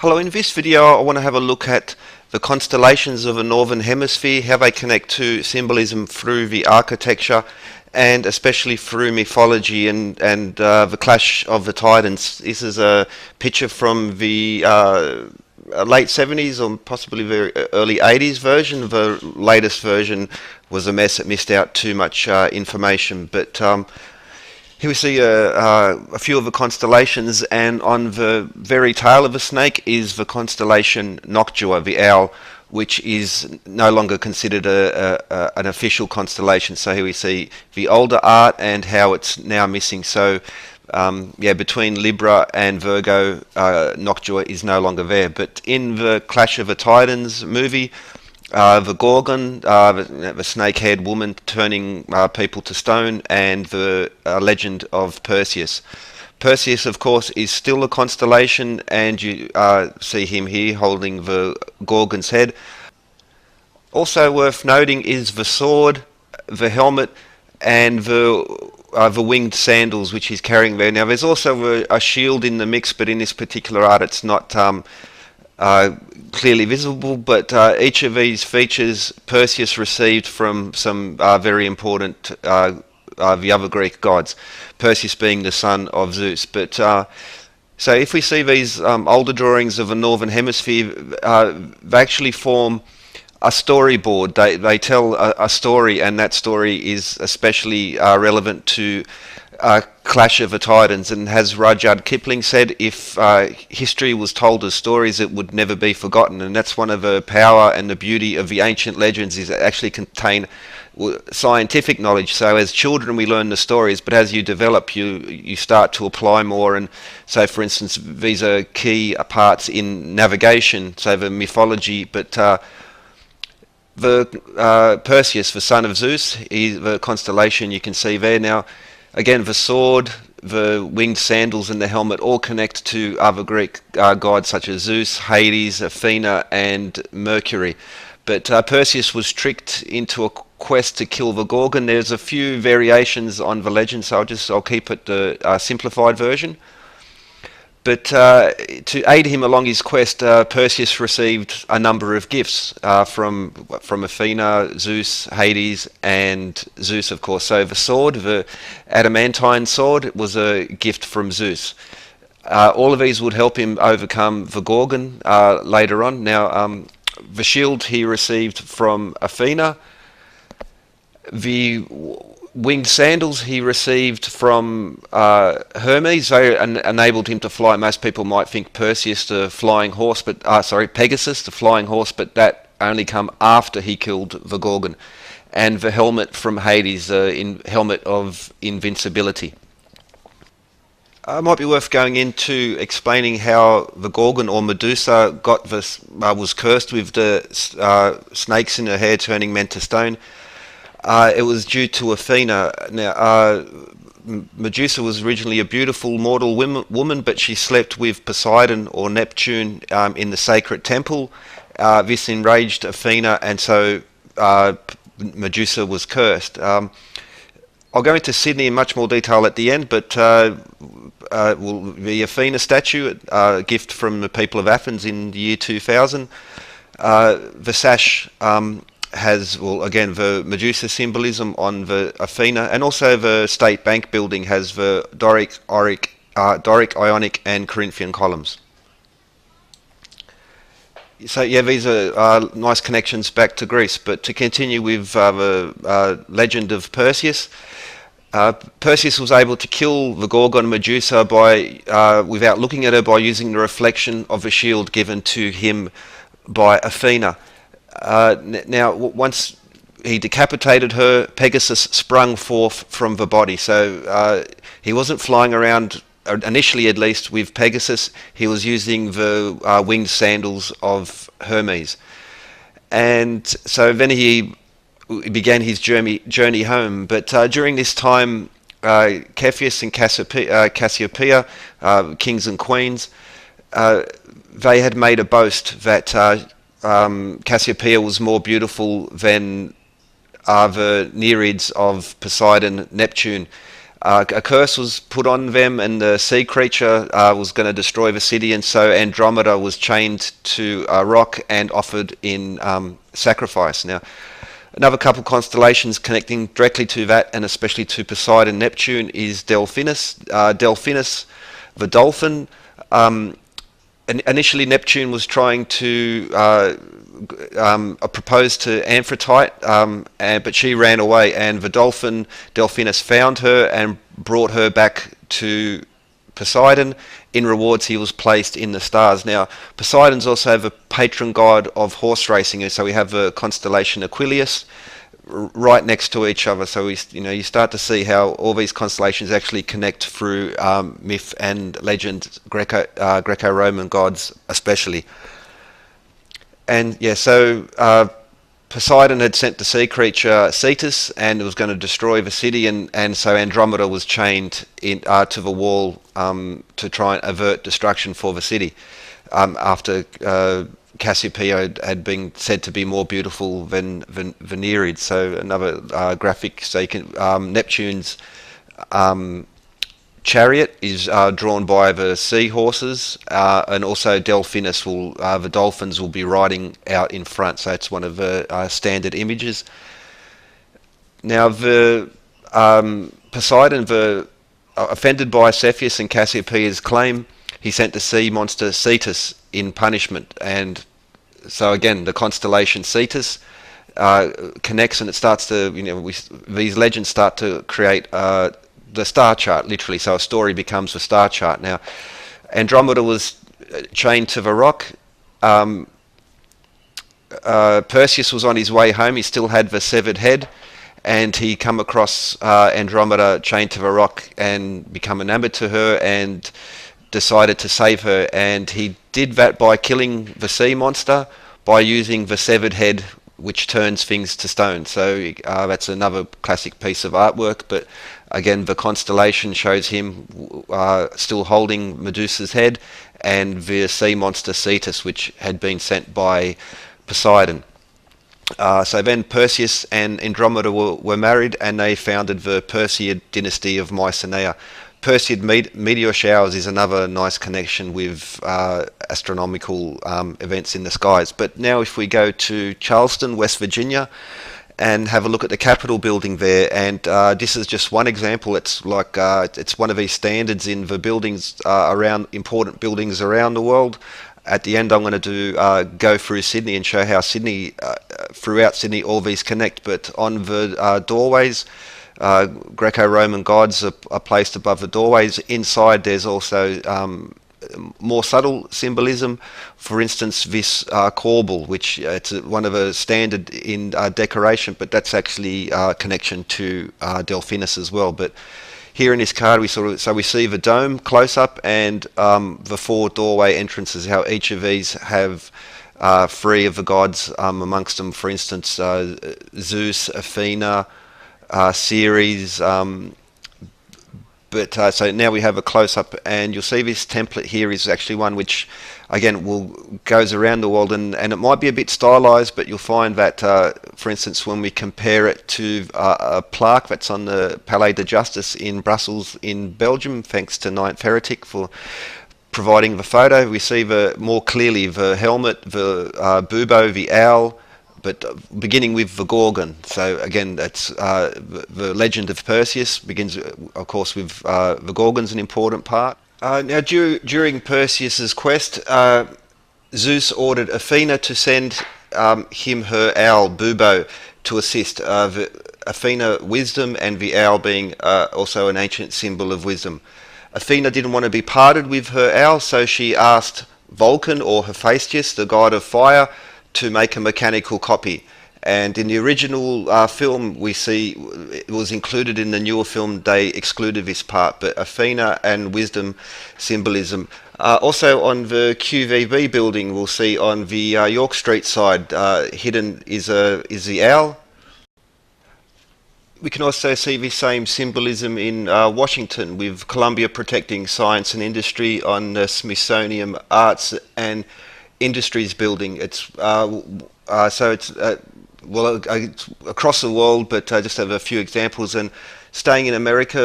Hello, in this video I want to have a look at the constellations of the Northern Hemisphere, how they connect to symbolism through the architecture and especially through mythology and the clash of the Titans. This is a picture from the late 70s or possibly very early 80s version. The latest version was a mess, it missed out too much information, but here we see a few of the constellations, and on the very tail of the snake is the constellation Noctua, the owl, which is no longer considered an official constellation. So here we see the older art and how it's now missing. So between Libra and Virgo, Noctua is no longer there. But in the Clash of the Titans movie, the Gorgon, the snake-haired woman turning people to stone, and the legend of Perseus. Perseus, of course, is still a constellation, and you see him here holding the Gorgon's head. Also worth noting is the sword, the helmet, and the winged sandals which he's carrying there. Now, there's also a shield in the mix, but in this particular art it's not clearly visible, but each of these features Perseus received from some very important the other Greek gods, Perseus being the son of Zeus. But so if we see these older drawings of the Northern Hemisphere, they actually form a storyboard. They tell a story, and that story is especially relevant to Clash of the Titans, and as Rudyard Kipling said, if history was told as stories, it would never be forgotten. And that's one of the power and the beauty of the ancient legends, is that actually contain scientific knowledge. So as children we learn the stories, but as you develop you start to apply more. And so, for instance, these are key parts in navigation, so the mythology. But the Perseus, the son of Zeus, the constellation you can see there. Now, again, the sword, the winged sandals, and the helmet all connect to other Greek gods such as Zeus, Hades, Athena, and Mercury. But Perseus was tricked into a quest to kill the Gorgon. There's a few variations on the legend, so I'll keep it the simplified version. But to aid him along his quest, Perseus received a number of gifts from Athena, Zeus, Hades, and Zeus, of course. So the sword, the adamantine sword, was a gift from Zeus. All of these would help him overcome the Gorgon later on. Now, the shield he received from Athena. The winged sandals he received from Hermes. They enabled him to fly. Most people might think Perseus the flying horse, but Pegasus the flying horse, but that only come after he killed the Gorgon. And the helmet from Hades, helmet of invincibility. It might be worth going into explaining how the Gorgon, or Medusa, was cursed with the snakes in her hair turning men to stone. It was due to Athena. Now, Medusa was originally a beautiful mortal woman, but she slept with Poseidon or Neptune in the sacred temple. This enraged Athena, and so Medusa was cursed. I'll go into Sydney in much more detail at the end, but the Athena statue, a gift from the people of Athens in the year 2000. The sash has, again, the Medusa symbolism on the Athena, and also the State Bank building has the Doric, Ionic, and Corinthian columns. So yeah, these are nice connections back to Greece. But to continue with the legend of Perseus, Perseus was able to kill the Gorgon Medusa without looking at her, by using the reflection of a shield given to him by Athena. Now, once he decapitated her, Pegasus sprung forth from the body. So he wasn't flying around, initially at least, with Pegasus. He was using the winged sandals of Hermes. And so then he began his journey home. But during this time, Cepheus and Cassiopeia, kings and queens, they had made a boast that Cassiopeia was more beautiful than the Nereids of Poseidon, Neptune. a curse was put on them, and the sea creature was going to destroy the city, and so Andromeda was chained to a rock and offered in sacrifice. Now, another couple constellations connecting directly to that, and especially to Poseidon and Neptune, is Delphinus. Delphinus, the dolphin. Initially, Neptune was trying to propose to Amphitrite, but she ran away, and the dolphin Delphinus found her and brought her back to Poseidon. In rewards, he was placed in the stars. Now, Poseidon's also the patron god of horse racing, and so we have the constellation Aquarius right next to each other. So you start to see how all these constellations actually connect through myth and legend, Greco-Roman gods especially. And yeah, so Poseidon had sent the sea creature Cetus, and it was going to destroy the city, and so Andromeda was chained to the wall to try and avert destruction for the city, after Cassiopeia had been said to be more beautiful than Nereid. So another graphic, so you can, Neptune's chariot is drawn by the seahorses, and also Delphinus the dolphins will be riding out in front. So it's one of the standard images. Now the Poseidon, offended by Cepheus and Cassiopeia's claim, he sent the sea monster Cetus in punishment, and so again the constellation Cetus connects, and it starts to, these legends start to create the star chart, literally. So a story becomes a star chart. Now, Andromeda was chained to the rock. Perseus was on his way home. He still had the severed head, and he come across Andromeda chained to the rock and become enamored to her and decided to save her. And he did that by killing the sea monster by using the severed head, which turns things to stone. So that's another classic piece of artwork. But again, the constellation shows him still holding Medusa's head, and the sea monster Cetus, which had been sent by Poseidon. So then Perseus and Andromeda were married, and they founded the Perseid dynasty of Mycenae. Perseid meteor showers is another nice connection with astronomical events in the skies. But now if we go to Charlston, West Virginia, and have a look at the Capitol building there, and this is just one example. It's like it's one of these standards in the buildings around important buildings around the world. At the end, I'm going to go through Sydney and show how throughout Sydney, all these connect. But on the doorways, Greco-Roman gods are placed above the doorways. Inside, there's also more subtle symbolism. For instance, this corbel, which it's one of a standard in decoration, but that's actually a connection to Delphinus as well. But here in this card, we see the dome close up, and the four doorway entrances. How each of these have three of the gods amongst them. For instance, Zeus, Athena, Ceres. So now we have a close-up, and you'll see this template here is actually one which, again, goes around the world, and it might be a bit stylized, but you'll find that, for instance, when we compare it to a plaque that's on the Palais de Justice in Brussels in Belgium, thanks to Ninth Heretic for providing the photo, we see more clearly the helmet, the bubo, the owl, but beginning with the Gorgon. So again, that's the legend of Perseus begins, of course, with the Gorgon's an important part. Now, during Perseus's quest, Zeus ordered Athena to send him her owl, Bubo, to assist. Athena, wisdom, and the owl being also an ancient symbol of wisdom. Athena didn't want to be parted with her owl, so she asked Vulcan, or Hephaestus, the god of fire, to make a mechanical copy. And in the original film, we see it was included. In the newer film, they excluded this part, but Athena and wisdom symbolism. Also on the QVB building, we'll see on the York Street side, hidden is the owl. We can also see the same symbolism in Washington, with Columbia protecting science and industry on the Smithsonian Arts and Industries building. It's across the world, but just have a few examples. And Staying in America,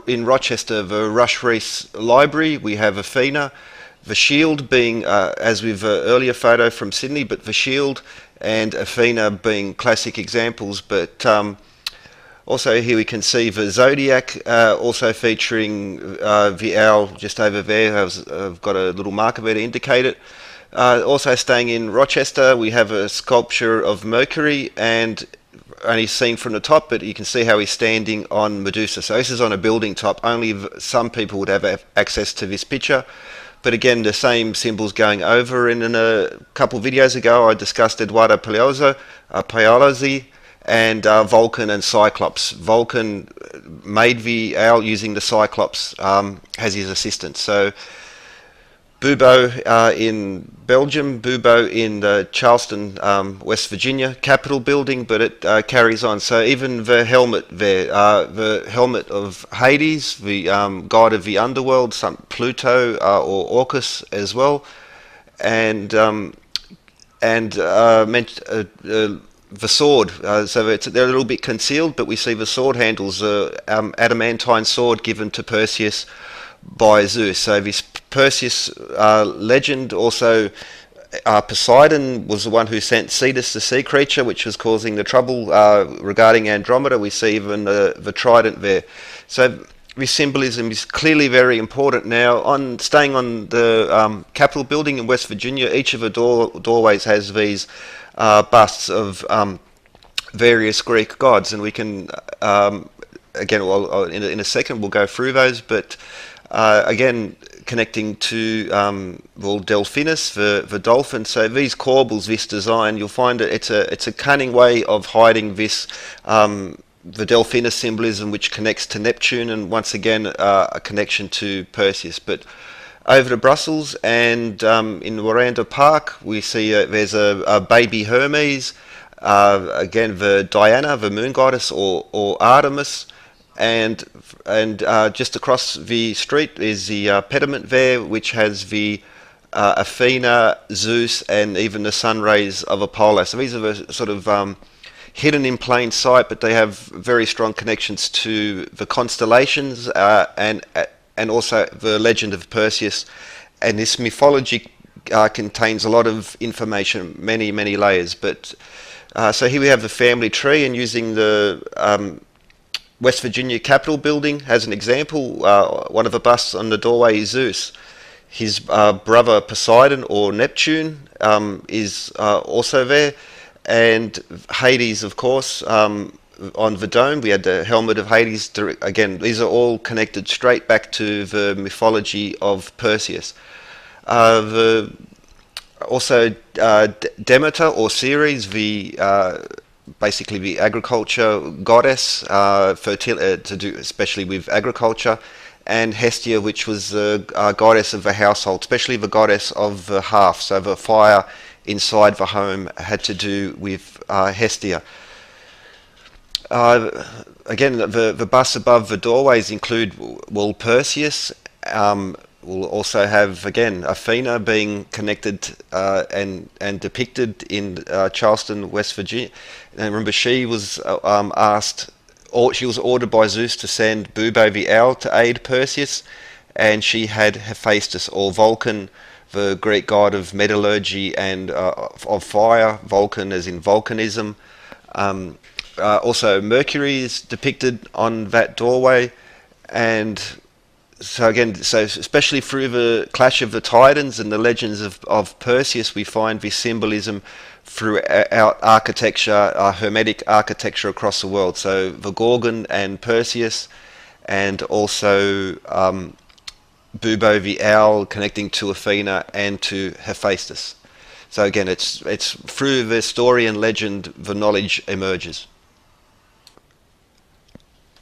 in Rochester, the Rush Reese Library, we have Athena. The shield being, as with the earlier photo from Sydney, but the shield and Athena being classic examples. But also here we can see the zodiac, also featuring the owl just over there. I've got a little marker there to indicate it. Also staying in Rochester, we have a sculpture of Mercury, and only seen from the top, but you can see how he's standing on Medusa. So this is on a building top. Only some people would have access to this picture. But again, the same symbols going over. And in a couple of videos ago, I discussed Eduardo Paolozzi and Vulcan and Cyclops. Vulcan made the owl using the Cyclops as his assistant. So Bubo in Belgium, Bubo in the Charlston, West Virginia Capitol building, but it carries on. So even the helmet there, the helmet of Hades, the god of the underworld, some Pluto or Orcus as well, and the sword. So they're a little bit concealed, but we see the sword handles, adamantine sword given to Perseus by Zeus. So this Perseus legend also, Poseidon was the one who sent Cetus, the sea creature, which was causing the trouble regarding Andromeda. We see even the trident there. So this symbolism is clearly very important. Now, staying on the Capitol building in West Virginia, each of the doorways has these busts of various Greek gods, and we can again, in a second we'll go through those, but again, connecting to Delphinus, the dolphin. So these corbels, this design, you'll find that it's a cunning way of hiding this the Delphinus symbolism, which connects to Neptune, and once again a connection to Perseus. But over to Brussels and in Waranda Park, we see there's a baby Hermes, again the Diana, the moon goddess, or Artemis. And just across the street is the pediment there, which has the Athena, Zeus, and even the sun rays of Apollo. So these are the sort of hidden in plain sight, but they have very strong connections to the constellations and also the legend of Perseus. And this mythology contains a lot of information, many layers. But so here we have the family tree, and using the West Virginia Capitol building as an example, one of the busts on the doorway is Zeus. His brother Poseidon or Neptune is also there, and Hades, of course, on the dome. We had the helmet of Hades. Again, these are all connected straight back to the mythology of Perseus. Also Demeter or Ceres, basically the agriculture goddess, to do especially with agriculture, and Hestia, which was the goddess of the household, especially the goddess of the hearth. So the fire inside the home had to do with Hestia. Again, the busts above the doorways include Perseus. We'll also have, again, Athena being connected and depicted in Charleston, West Virginia. And remember, she was she was ordered by Zeus to send Bubo the owl to aid Perseus, and she had Hephaestus, or Vulcan, the Greek god of metallurgy and of fire. Vulcan as in volcanism. Also, Mercury is depicted on that doorway, and so again, especially through the clash of the Titans and the legends of Perseus, we find this symbolism throughout architecture, Hermetic architecture across the world. So the Gorgon and Perseus, and also Bubo the owl connecting to Athena and to Hephaestus. So again, it's through the story and legend the knowledge emerges.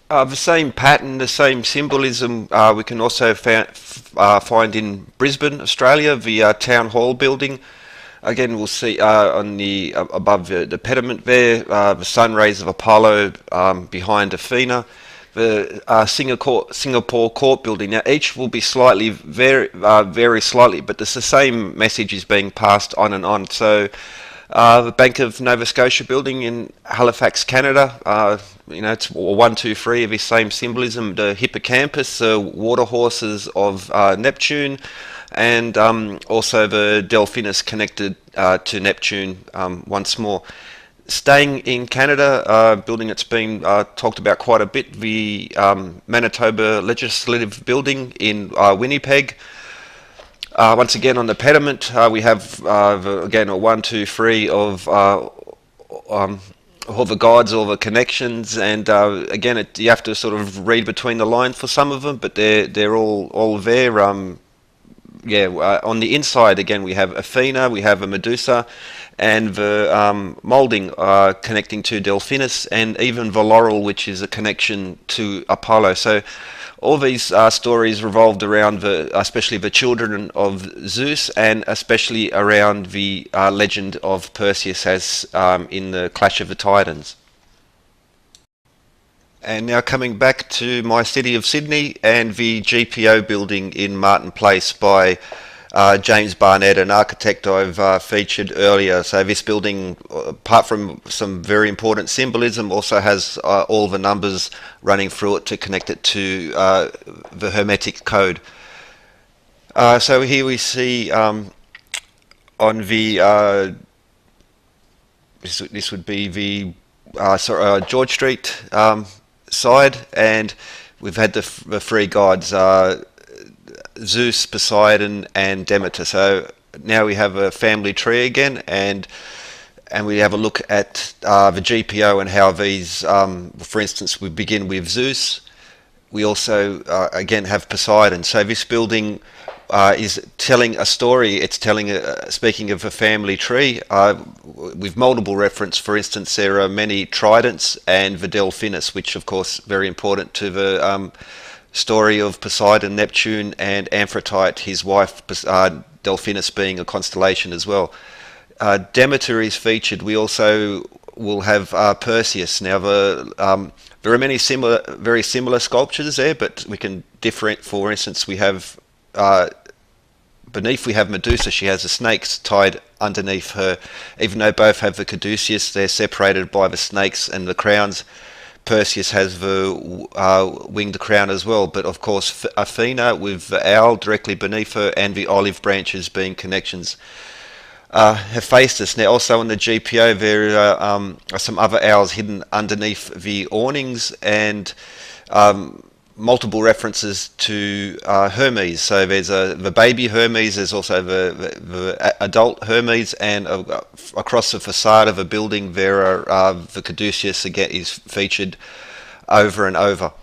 The same pattern, the same symbolism we can also find in Brisbane, Australia, the Town Hall building. Again, we'll see on the above the pediment there, the sun rays of Apollo behind Athena. The Singapore Court building. Now, each will be slightly, vary slightly, but it's the same message is being passed on and on. So, The Bank of Nova Scotia building in Halifax, Canada. It's 1, 2, 3 of the same symbolism. The hippocampus, the water horses of Neptune, and also the Delphinus connected to Neptune once more. Staying in Canada, building that's been talked about quite a bit, the Manitoba Legislative Building in Winnipeg. Once again on the pediment, we have again a 1, 2, 3 of all the gods, all the connections, and again you have to sort of read between the lines for some of them, but they're all there. On the inside again we have Athena, we have a Medusa, and the moulding connecting to Delphinus, and even the laurel, which is a connection to Apollo. So all these stories revolved around especially the children of Zeus, and especially around the legend of Perseus as in the Clash of the Titans. And now coming back to my city of Sydney and the GPO building in Martin Place by James Barnett, an architect I've featured earlier. So this building, apart from some very important symbolism, also has all the numbers running through it to connect it to the Hermetic code. So here we see on the this would be the George Street side, and we've had the three gods, Zeus, Poseidon, and Demeter. So now we have a family tree again, and we have a look at the GPO and how these, for instance, we begin with Zeus. We also again have Poseidon. So this building is telling a story. It's telling, speaking of a family tree, with multiple reference. For instance, there are many tridents and the Delphinus, which of course very important to the story of Poseidon, Neptune, and Amphitrite, his wife, Delphinus being a constellation as well. Demeter is featured. We also will have Perseus. Now, there are many very similar sculptures there, but we can differentiate. For instance, we have beneath we have Medusa. She has the snakes tied underneath her. Even though both have the caduceus, they're separated by the snakes and the crowns. Perseus has the winged crown as well, but of course Athena with the owl directly beneath her, and the olive branches being connections. Hephaestus. Now also on the GPO there are some other owls hidden underneath the awnings, and multiple references to Hermes. So there's the baby Hermes, there's also the adult Hermes, and across the facade of a building there are the caduceus again is featured over and over.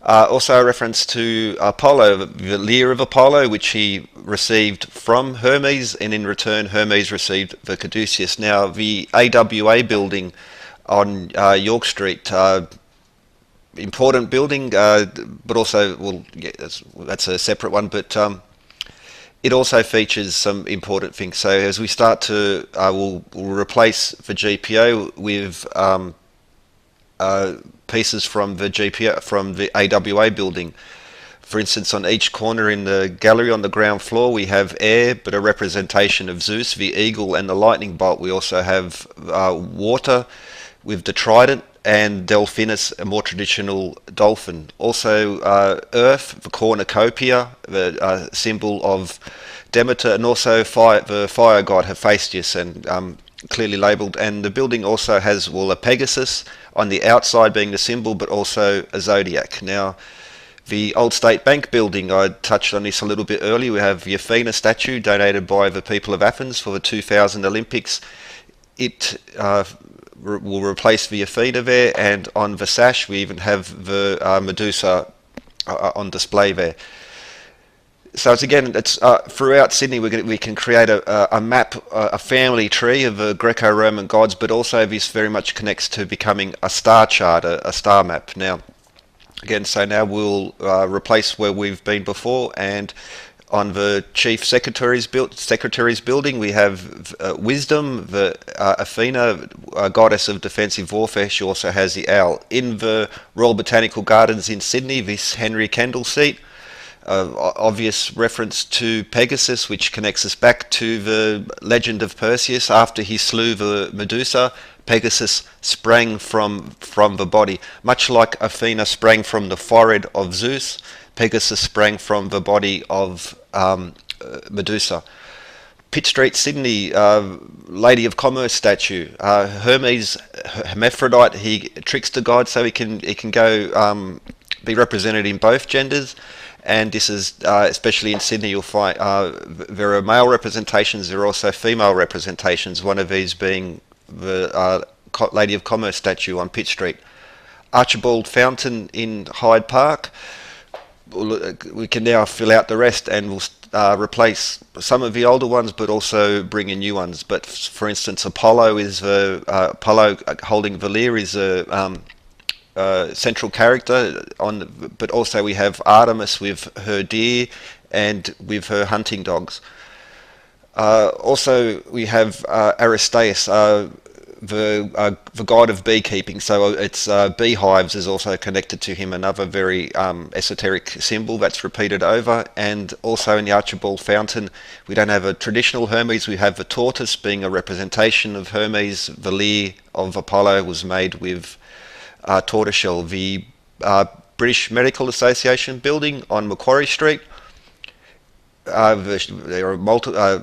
Also a reference to Apollo, the lyre of Apollo, which he received from Hermes, and in return Hermes received the caduceus. Now the AWA building on York Street, important building, but also, well, yeah, that's a separate one, but it also features some important things. So as we start to, we'll replace the GPO with pieces from the GPO, from the AWA building. For instance, on each corner in the gallery on the ground floor we have air, but a representation of Zeus, the eagle, and the lightning bolt. We also have water with the trident, and Delphinus, a more traditional dolphin. Also earth, the cornucopia, the symbol of Demeter, and also fire, the fire god Hephaestus, and clearly labelled. And the building also has, well, a Pegasus on the outside being the symbol, but also a zodiac. Now the Old State Bank building, I touched on this a little bit earlier. We have the Athena statue donated by the people of Athens for the 2000 Olympics. It will replace the Athena there, and on the sash we even have the Medusa on display there. So it's again, it's throughout Sydney we can create a map, a family tree of the Greco-Roman gods, but also this very much connects to becoming a star chart, a star map. Now again, so now we'll replace where we've been before, and on the Chief Secretary's building, we have Wisdom, the Athena, goddess of defensive warfare. She also has the owl. In the Royal Botanical Gardens in Sydney, this Henry Kendall seat, Obvious reference to Pegasus, which connects us back to the legend of Perseus. After he slew the Medusa, Pegasus sprang from the body. Much like Athena sprang from the forehead of Zeus, Pegasus sprang from the body of Medusa. Pitt Street, Sydney, Lady of Commerce statue. Hermes, hermaphrodite, he trickster god, so he can go be represented in both genders. And this is, especially in Sydney, you'll find there are male representations, there are also female representations, one of these being the Lady of Commerce statue on Pitt Street. Archibald Fountain in Hyde Park. We can now fill out the rest, and we'll replace some of the older ones, but also bring in new ones. But for instance, Apollo is Apollo holding the lyre is a central character but also we have Artemis with her deer and with her hunting dogs. Also we have Aristaeus, the god of beekeeping, so it's beehives is also connected to him, another very esoteric symbol that's repeated over. And also in the Archibald Fountain, we don't have a traditional Hermes, we have the tortoise being a representation of Hermes. The lyre of Apollo was made with tortoiseshell. The British Medical Association building on Macquarie Street, there are multiple,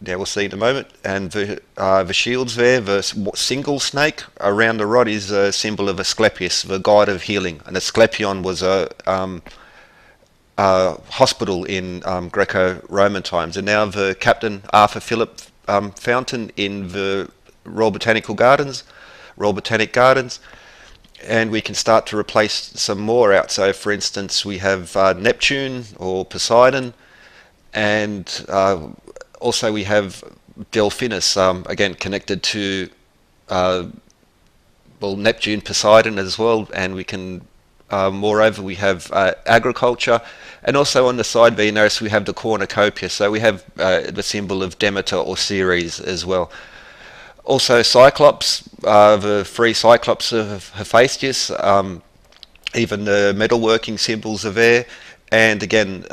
we'll see in a moment. And the shields there, the single snake around the rod is a symbol of Asclepius, the god of healing. And Asclepion was a hospital in Greco-Roman times. And now the Captain Arthur Phillip Fountain in the Royal Botanic Gardens. And we can start to replace some more out. So for instance, we have Neptune or Poseidon, and also we have Delphinus, again connected to Neptune, Poseidon as well. And we can moreover we have agriculture, and also on the side there you notice we have the cornucopia, so we have the symbol of Demeter or Ceres as well. Also Cyclops, the three Cyclops of Hephaestus, even the metalworking symbols are there. And again,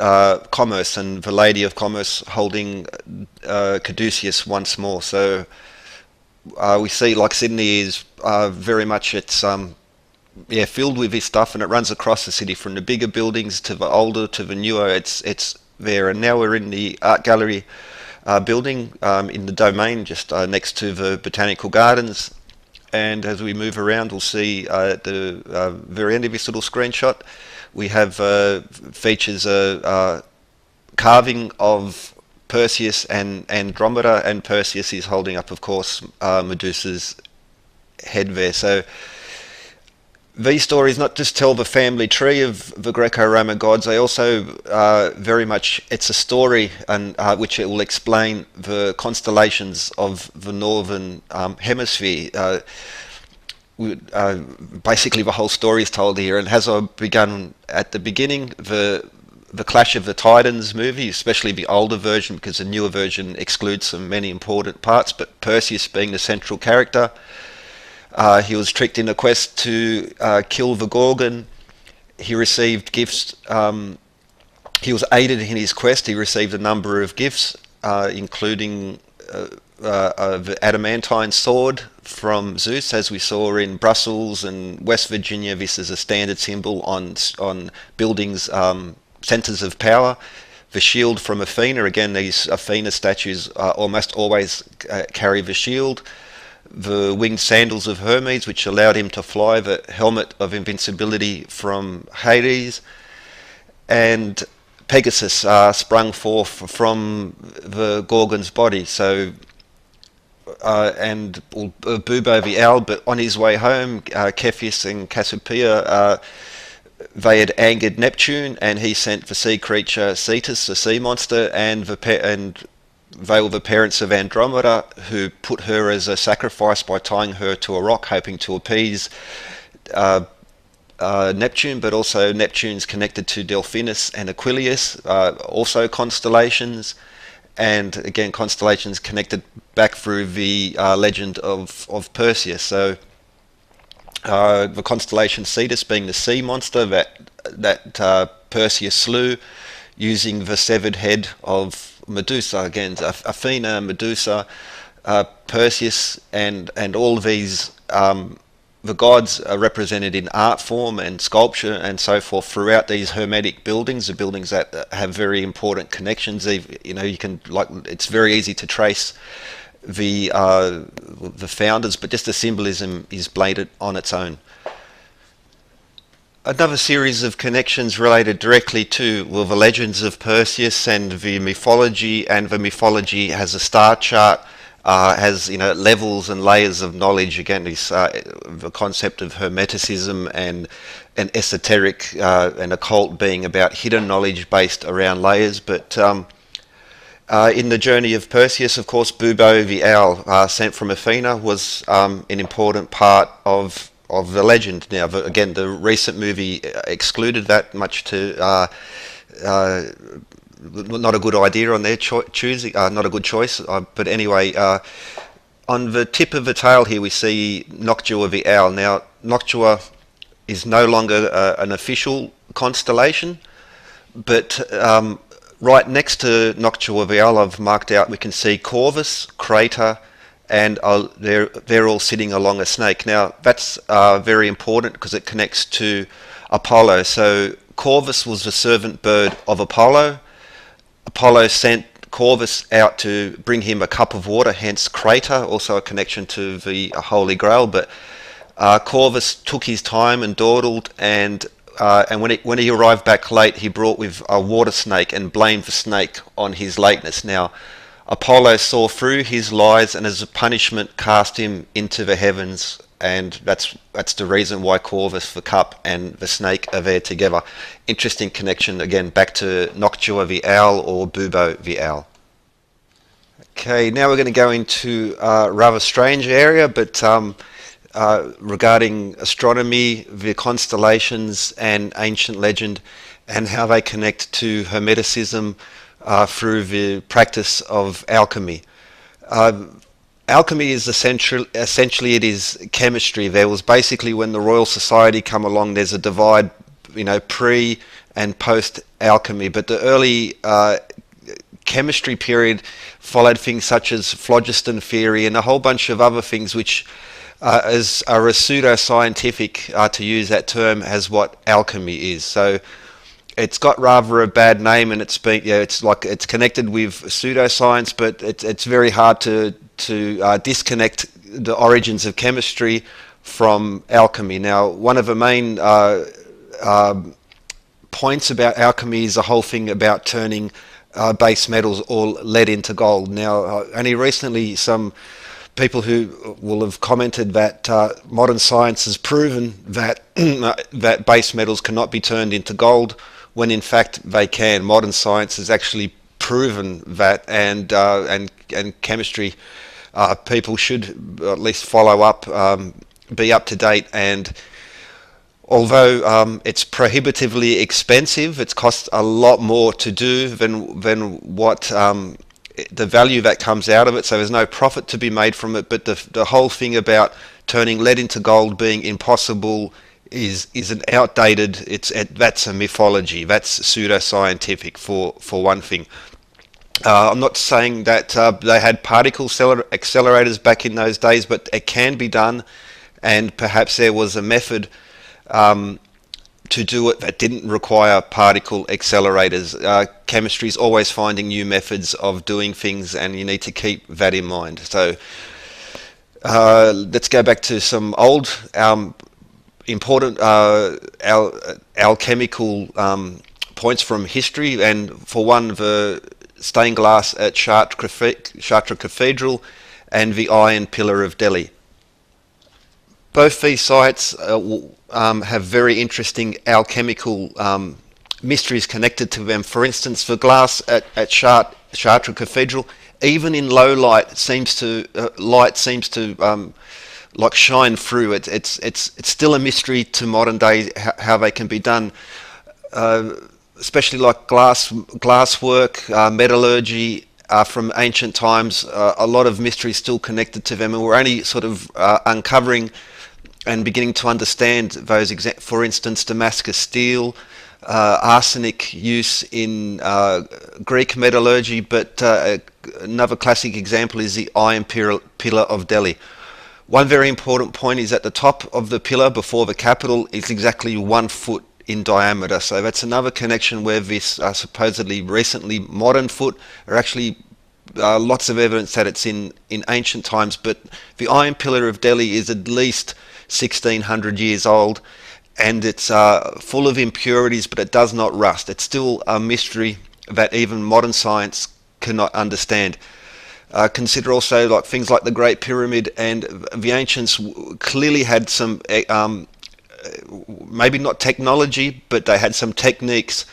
commerce, and the Lady of Commerce holding caduceus once more. So we see like Sydney is very much, it's filled with this stuff, and it runs across the city from the bigger buildings to the older to the newer. It's there. And now we're in the art gallery building in the domain just next to the botanical gardens. And as we move around, we'll see at the very end of this little screenshot, we have features a carving of Perseus and Andromeda, and Perseus is holding up, of course, Medusa's head there. So these stories not just tell the family tree of the Greco-Roman gods, they also very much, it's a story and which it will explain the constellations of the northern hemisphere. Basically the whole story is told here, and has begun at the beginning, the Clash of the Titans movie, especially the older version, because the newer version excludes some many important parts, but Perseus being the central character. He was tricked in a quest to kill the Gorgon. He received gifts. He was aided in his quest. He received a number of gifts, including the adamantine sword from Zeus, as we saw in Brussels and West Virginia. This is a standard symbol on buildings, centres of power. The shield from Athena. Again, these Athena statues almost always carry the shield. The winged sandals of Hermes, which allowed him to fly, the helmet of invincibility from Hades, and Pegasus sprung forth from the Gorgon's body. So, and Bubo the owl, but on his way home, Cepheus and Cassiopeia, they had angered Neptune, and he sent the sea creature Cetus, the sea monster, and they were the parents of Andromeda, who put her as a sacrifice by tying her to a rock, hoping to appease Neptune. But also Neptune's connected to Delphinus and Aquilius, also constellations, and again constellations connected back through the legend of Perseus. So the constellation Cetus being the sea monster that Perseus slew, using the severed head of Medusa. Again, Athena, Medusa, Perseus, and all these the gods are represented in art form and sculpture and so forth throughout these Hermetic buildings, the buildings that have very important connections. You can, like, it's very easy to trace the founders, but just the symbolism is blatant on its own. Another series of connections related directly to, well, the legends of Perseus and the mythology, and the mythology has a star chart, has levels and layers of knowledge. Again, this the concept of Hermeticism and esoteric and occult being about hidden knowledge based around layers. But in the journey of Perseus, of course, Bubo the owl, sent from Athena, was an important part of the legend. Now, again, the recent movie excluded that, much to not a good idea on their choosing, not a good choice. But anyway, on the tip of the tail here we see Noctua the owl. Now, Noctua is no longer an official constellation, but right next to Noctua the owl, I've marked out, we can see Corvus, Crater, and they're all sitting along a snake. Now, that's very important because it connects to Apollo. So Corvus was the servant bird of Apollo. Apollo sent Corvus out to bring him a cup of water, hence Crater, also a connection to the Holy Grail. But Corvus took his time and dawdled, and when he arrived back late, he brought with a water snake and blamed the snake on his lateness. Now, Apollo saw through his lies, and as a punishment cast him into the heavens, and that's the reason why Corvus, the cup, and the snake are there together. Interesting connection, again, back to Noctua the owl or Bubo the owl. Okay, now we're going to go into a rather strange area, but regarding astronomy, the constellations, and ancient legend, and how they connect to Hermeticism through the practice of alchemy. Alchemy is essentially it is chemistry. There was basically, when the Royal Society come along, there's a divide, pre and post alchemy. But the early chemistry period followed things such as phlogiston theory and a whole bunch of other things which are a pseudo-scientific, to use that term, as what alchemy is. So it's got rather a bad name, and it's it's connected with pseudoscience, but it's very hard to disconnect the origins of chemistry from alchemy. Now, one of the main points about alchemy is the whole thing about turning base metals or lead into gold. Now, only recently some people who will have commented that modern science has proven that that base metals cannot be turned into gold, when in fact they can. Modern science has actually proven that, and chemistry people should at least follow up, be up to date. And although it's prohibitively expensive, it costs a lot more to do than what the value that comes out of it. So there's no profit to be made from it. But the whole thing about turning lead into gold being impossible is an outdated. That's a mythology. That's pseudoscientific for one thing. I'm not saying that they had particle accelerators back in those days, but it can be done, and perhaps there was a method to do it that didn't require particle accelerators. Chemistry is always finding new methods of doing things, and you need to keep that in mind. So let's go back to some old important alchemical points from history, and for one, the stained glass at Chartres Cathedral and the Iron Pillar of Delhi. Both these sites have very interesting alchemical mysteries connected to them. For instance, the glass at Chartres Cathedral, even in low light, seems to like shine through. It's still a mystery to modern day how they can be done. Especially like glasswork, metallurgy from ancient times, a lot of mystery still connected to them, and we're only sort of uncovering and beginning to understand those. For instance, Damascus steel, arsenic use in Greek metallurgy, but another classic example is the iron pillar of Delhi. One very important point is at the top of the pillar before the capital is exactly 1 foot in diameter. So that's another connection where this supposedly recently modern foot are actually lots of evidence that it's in ancient times. But the iron pillar of Delhi is at least 1600 years old, and it's full of impurities, but it does not rust. It's still a mystery that even modern science cannot understand. Consider also like things like the Great Pyramid, and the ancients clearly had some, maybe not technology, but they had some techniques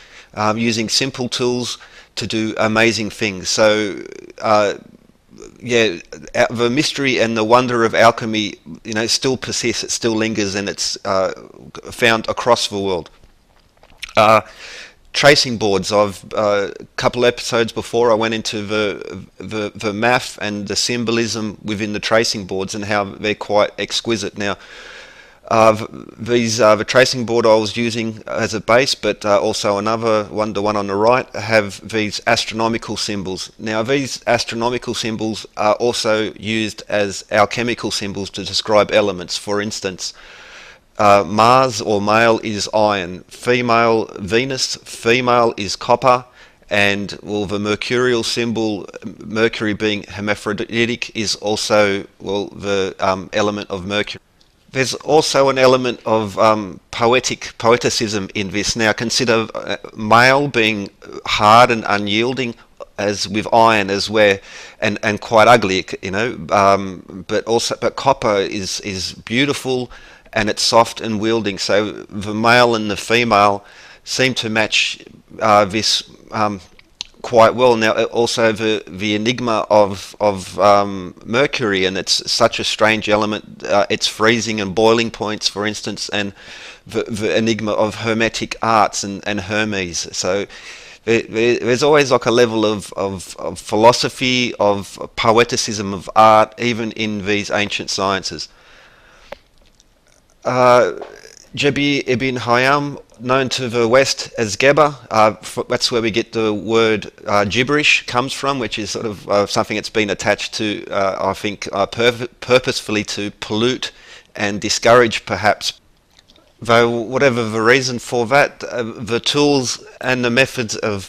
using simple tools to do amazing things. So yeah, the mystery and the wonder of alchemy, still persists. It still lingers, and it's found across the world. Tracing boards. I've a couple episodes before I went into the math and the symbolism within the tracing boards and how they're quite exquisite. Now, the tracing board I was using as a base, but also another one, the one on the right, have these astronomical symbols. Now, these astronomical symbols are also used as alchemical symbols to describe elements. For instance, Mars or male is iron, female Venus, female is copper, and the mercurial symbol, Mercury being hermaphroditic, is also the element of Mercury. There's also an element of poeticism in this. Now consider male being hard and unyielding, as with iron, as where and quite ugly, but copper is beautiful, and it's soft and wielding. So the male and the female seem to match this quite well. Now also the enigma of Mercury, and it's such a strange element. It's freezing and boiling points, for instance, and the enigma of Hermetic arts and Hermes. So there's always like a level of philosophy, of poeticism, of art, even in these ancient sciences. Jebir ibn Hayam, known to the west as Geber, that's where we get the word gibberish comes from, which is sort of something that's been attached to, I think, purposefully to pollute and discourage, perhaps. Though whatever the reason for that, the tools and the methods of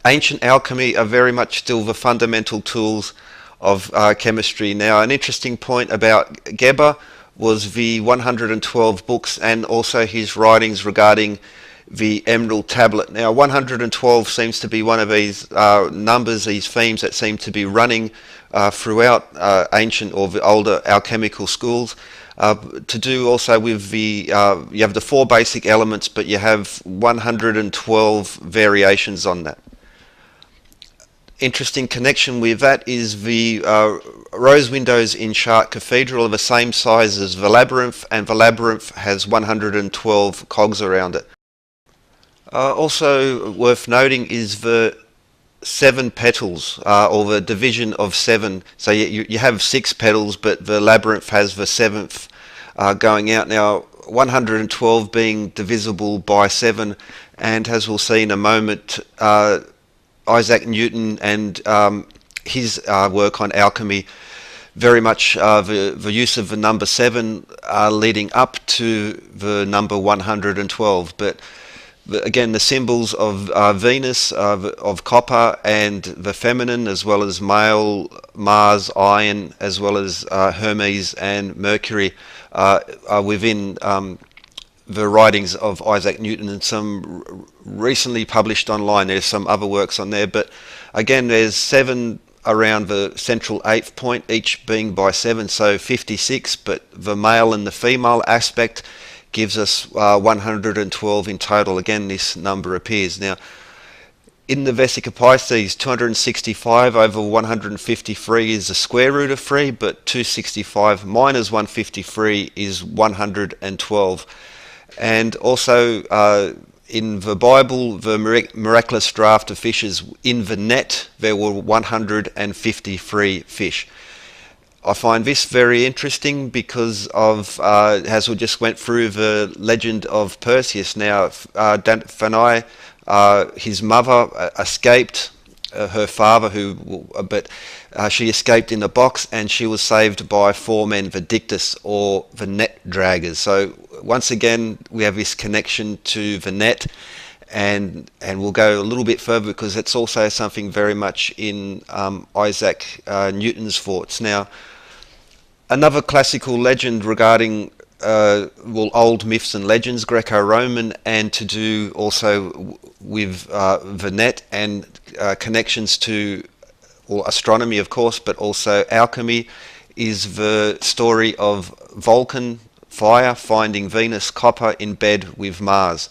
ancient alchemy are very much still the fundamental tools of chemistry. Now, an interesting point about Geber was the 112 books and also his writings regarding the Emerald Tablet. Now 112 seems to be one of these numbers, these themes that seem to be running throughout ancient or the older alchemical schools, to do also with the, you have the 4 basic elements, but you have 112 variations on that. Interesting connection with that is the rose windows in Chartres Cathedral are the same size as the Labyrinth, and the Labyrinth has 112 cogs around it. Also worth noting is the 7 petals, or the division of 7. So you have 6 petals, but the Labyrinth has the 7th going out. Now 112 being divisible by 7, and as we'll see in a moment, Isaac Newton and his work on alchemy, very much the use of the number 7 leading up to the number 112. But again, the symbols of Venus, of copper, and the feminine, as well as male, Mars, iron, as well as Hermes and Mercury, are within the writings of Isaac Newton, and some recently published online. There's some other works on there, but again, there's 7 around the central 8th point, each being by 7, so 56, but the male and the female aspect gives us 112 in total. Again, this number appears. Now, in the Vesica Pisces, 265 over 153 is the square root of 3, but 265 minus 153 is 112. And also in the Bible, the miraculous draft of fishes, in the net there were 153 fish. I find this very interesting because of, as we just went through the legend of Perseus. Now, Danae, his mother, escaped her father, she escaped in a box, and she was saved by four men, the Dictus, or the net draggers. So once again, we have this connection to the net, and we'll go a little bit further because it's also something very much in Isaac Newton's thoughts. Now, another classical legend regarding old myths and legends, Greco-Roman, and to do also with the net and connections to astronomy, of course, but also alchemy, is the story of Vulcan, fire, finding Venus, copper, in bed with Mars.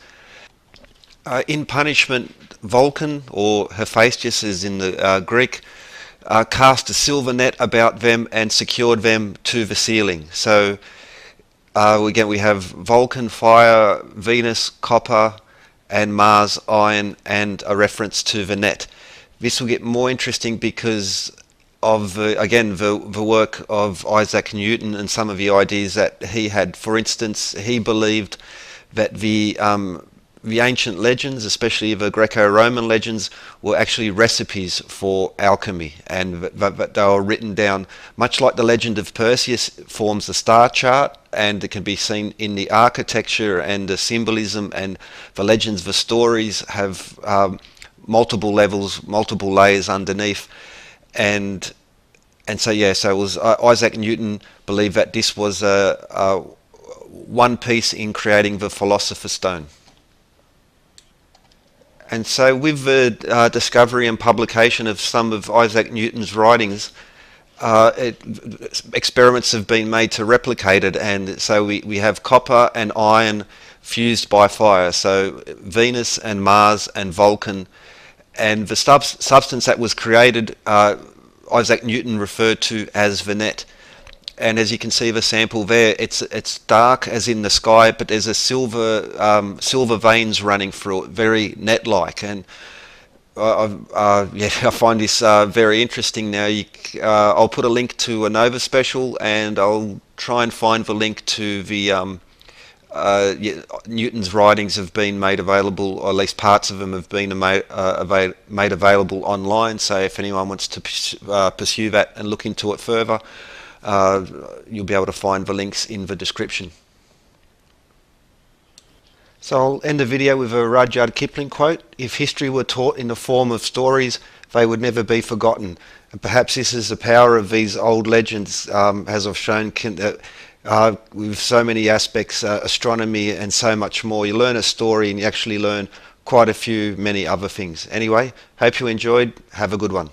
In punishment, Vulcan, or Hephaestus is in the Greek, cast a silver net about them and secured them to the ceiling. So again, we have Vulcan, fire, Venus, copper, and Mars, iron, and a reference to the net. This will get more interesting because of, the work of Isaac Newton and some of the ideas that he had. For instance, he believed that the ancient legends, especially the Greco-Roman legends, were actually recipes for alchemy, and that they were written down, much like the legend of Perseus forms the star chart, and it can be seen in the architecture and the symbolism, and the legends, the stories have multiple levels, multiple layers underneath, and so it was Isaac Newton believed that this was a one piece in creating the Philosopher's Stone. And so with the discovery and publication of some of Isaac Newton's writings, experiments have been made to replicate it, and so we have copper and iron fused by fire, so Venus and Mars and Vulcan, and the substance that was created, Isaac Newton referred to as the net. And as you can see the sample there, it's dark as in the sky, but there's a silver veins running through it, very net-like. And I find this very interesting. Now, I'll put a link to a Nova special, and I'll try and find the link to the Newton's writings have been made available, or at least parts of them have been made available online. So if anyone wants to pursue that and look into it further, you'll be able to find the links in the description. So I'll end the video with a Rudyard Kipling quote: "If history were taught in the form of stories, they would never be forgotten." And perhaps this is the power of these old legends, as I've shown, with so many aspects, astronomy and so much more. You learn a story and you actually learn quite many other things. Anyway, hope you enjoyed. Have a good one.